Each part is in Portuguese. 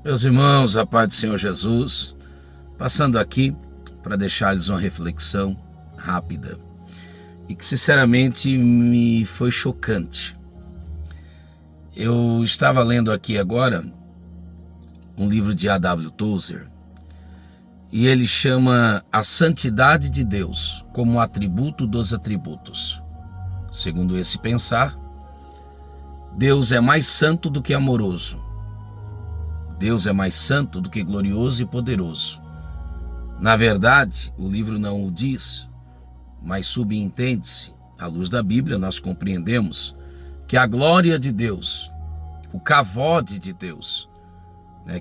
Meus irmãos, a paz do Senhor Jesus, passando aqui para deixar-lhes uma reflexão rápida e que sinceramente me foi chocante. Eu estava lendo aqui agora um livro de A.W. Tozer e ele chama a santidade de Deus como um atributo dos atributos. Segundo esse pensar, Deus é mais santo do que amoroso. Deus é mais santo do que glorioso e poderoso. Na verdade, o livro não o diz, mas subentende-se, à luz da Bíblia, nós compreendemos que a glória de Deus, o kavod de Deus,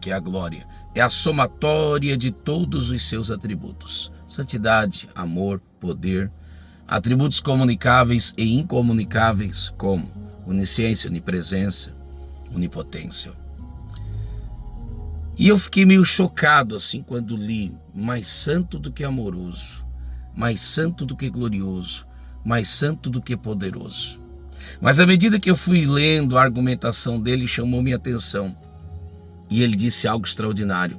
que é a glória, é a somatória de todos os seus atributos. Santidade, amor, poder, atributos comunicáveis e incomunicáveis como onisciência, onipresença, onipotência. E eu fiquei meio chocado assim quando li, mais santo do que amoroso, mais santo do que glorioso, mais santo do que poderoso. Mas à medida que eu fui lendo, a argumentação dele chamou minha atenção. E ele disse algo extraordinário.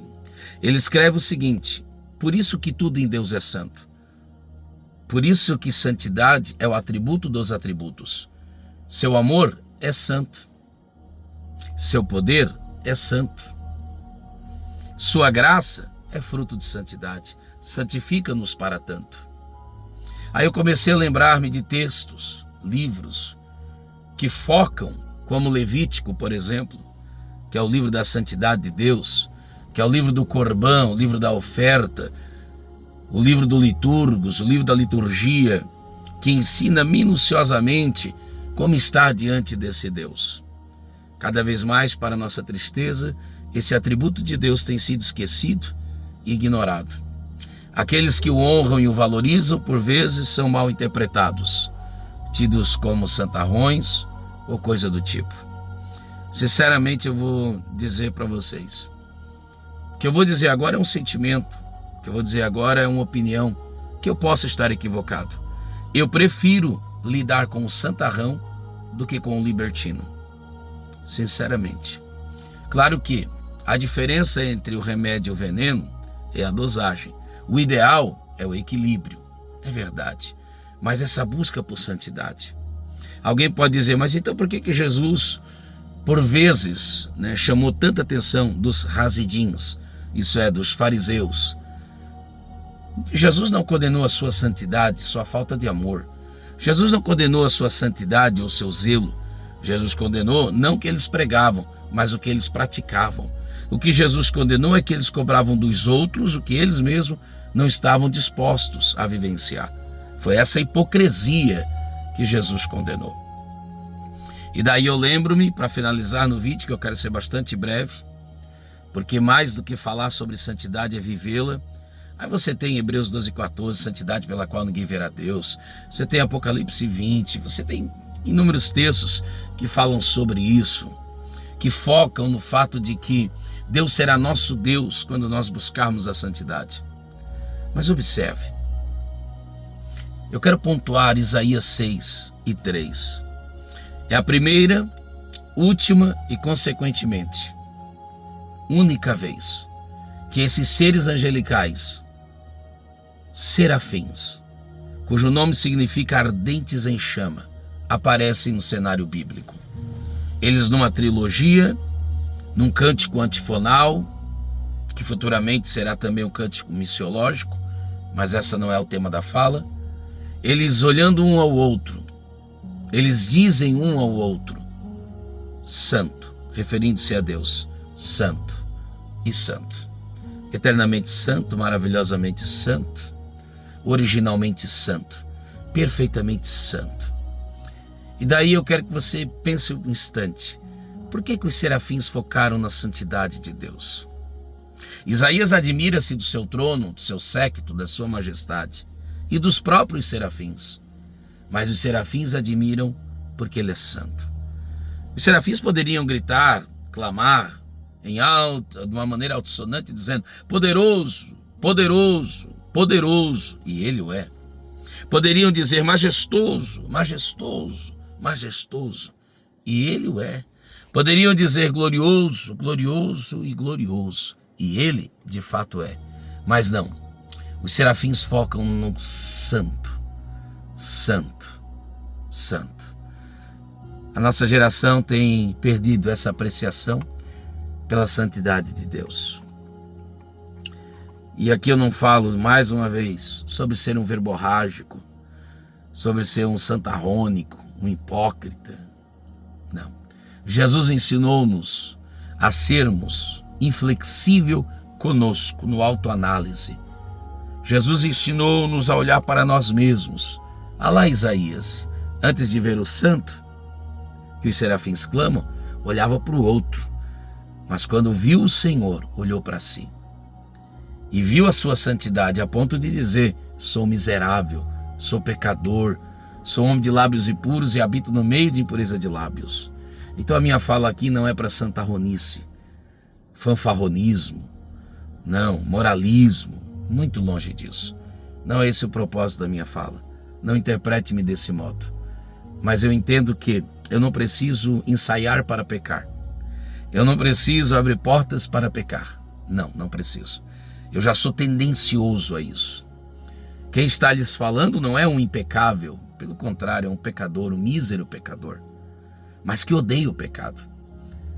Ele escreve o seguinte: por isso que tudo em Deus é santo. Por isso que santidade é o atributo dos atributos. Seu amor é santo. Seu poder é santo. Sua graça é fruto de santidade, santifica-nos para tanto. Aí eu comecei a lembrar-me de textos, livros, que focam, como Levítico, por exemplo, que é o livro da santidade de Deus, que é o livro do Corbã, o livro da oferta, o livro do Liturgos, o livro da liturgia, que ensina minuciosamente como estar diante desse Deus. Cada vez mais, para nossa tristeza, esse atributo de Deus tem sido esquecido e ignorado. Aqueles que o honram e o valorizam, por vezes, são mal interpretados, tidos como santarrões ou coisa do tipo. Sinceramente, eu vou dizer para vocês. O que eu vou dizer agora é um sentimento, o que eu vou dizer agora é uma opinião, que eu possa estar equivocado. Eu prefiro lidar com o santarrão do que com o libertino. Sinceramente. Claro que a diferença entre o remédio e o veneno é a dosagem. O ideal é o equilíbrio, é verdade. Mas essa busca por santidade. Alguém pode dizer, mas então por que Jesus, por vezes, chamou tanta atenção dos Hasidins, isso é, dos fariseus? Jesus não condenou a sua santidade, sua falta de amor. Jesus não condenou a sua santidade ou seu zelo. Jesus condenou não o que eles pregavam, mas o que eles praticavam. O que Jesus condenou é que eles cobravam dos outros o que eles mesmos não estavam dispostos a vivenciar. Foi essa hipocrisia que Jesus condenou. E daí eu lembro-me, para finalizar no vídeo, que eu quero ser bastante breve, porque mais do que falar sobre santidade é vivê-la. Aí você tem Hebreus 12:14, santidade pela qual ninguém verá Deus. Você tem Apocalipse 20, você tem inúmeros textos que falam sobre isso, que focam no fato de que Deus será nosso Deus quando nós buscarmos a santidade. Mas observe, eu quero pontuar Isaías 6:3. É a primeira, última e, consequentemente, única vez que esses seres angelicais, serafins, cujo nome significa ardentes em chama, aparecem no cenário bíblico. Eles numa trilogia, num cântico antifonal, que futuramente será também um cântico missiológico, mas essa não é o tema da fala. Eles olhando um ao outro, eles dizem um ao outro, santo, referindo-se a Deus, santo e santo. Eternamente santo, maravilhosamente santo, originalmente santo, perfeitamente santo. E daí eu quero que você pense um instante. Por que os serafins focaram na santidade de Deus? Isaías admira-se do seu trono, do seu séquito, da sua majestade e dos próprios serafins. Mas os serafins admiram porque ele é santo. Os serafins poderiam gritar, clamar em alta, de uma maneira altissonante, dizendo: poderoso, poderoso, poderoso, e ele o é. Poderiam dizer: majestoso, majestoso, majestoso, e ele o é. Poderiam dizer glorioso, glorioso e glorioso. E ele, de fato, é. Mas não. Os serafins focam no santo, santo, santo. A nossa geração tem perdido essa apreciação pela santidade de Deus. E aqui eu não falo, mais uma vez, sobre ser um verborrágico, sobre ser um santarrônico, um hipócrita. Não. Jesus ensinou-nos a sermos inflexível conosco no autoanálise. Jesus ensinou-nos a olhar para nós mesmos. Alá Isaías, antes de ver o santo, que os serafins clamam, olhava para o outro. Mas quando viu o Senhor, olhou para si. E viu a sua santidade a ponto de dizer: sou miserável, sou pecador, sou homem de lábios impuros e habito no meio de impureza de lábios. Então a minha fala aqui não é para santarronice, fanfarronismo, não, moralismo, muito longe disso. Não é esse o propósito da minha fala. Não interprete-me desse modo. Mas eu entendo que eu não preciso ensaiar para pecar. Eu não preciso abrir portas para pecar. Não, não preciso. Eu já sou tendencioso a isso. Quem está lhes falando não é um impecável, pelo contrário, é um pecador, um mísero pecador, mas que odeia o pecado.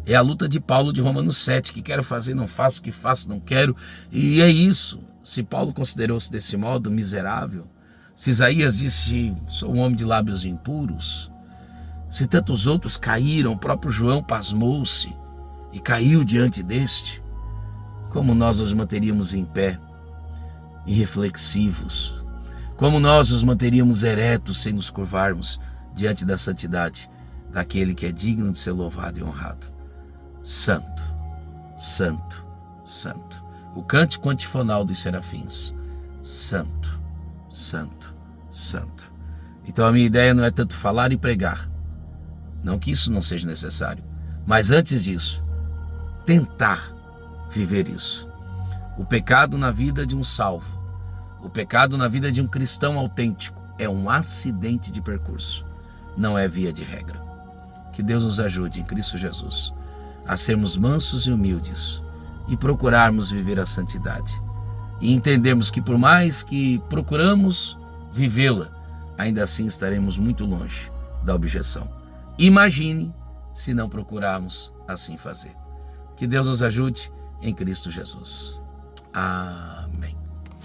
É a luta de Paulo de Romanos 7, que quero fazer, não faço, que faço, não quero. E é isso. Se Paulo considerou-se desse modo miserável, se Isaías disse, sou um homem de lábios impuros, se tantos outros caíram, o próprio João pasmou-se e caiu diante deste, como nós nos manteríamos em pé, irreflexivos? Como nós nos manteríamos eretos sem nos curvarmos diante da santidade daquele que é digno de ser louvado e honrado? Santo, santo, santo. O cântico antifonal dos serafins. Santo, santo, santo. Então a minha ideia não é tanto falar e pregar. Não que isso não seja necessário. Mas antes disso, tentar viver isso. O pecado na vida de um salvo, o pecado na vida de um cristão autêntico é um acidente de percurso, não é via de regra. Que Deus nos ajude em Cristo Jesus a sermos mansos e humildes e procurarmos viver a santidade e entendermos que por mais que procuramos vivê-la, ainda assim estaremos muito longe da objeção. Imagine se não procurarmos assim fazer. Que Deus nos ajude em Cristo Jesus. Amém.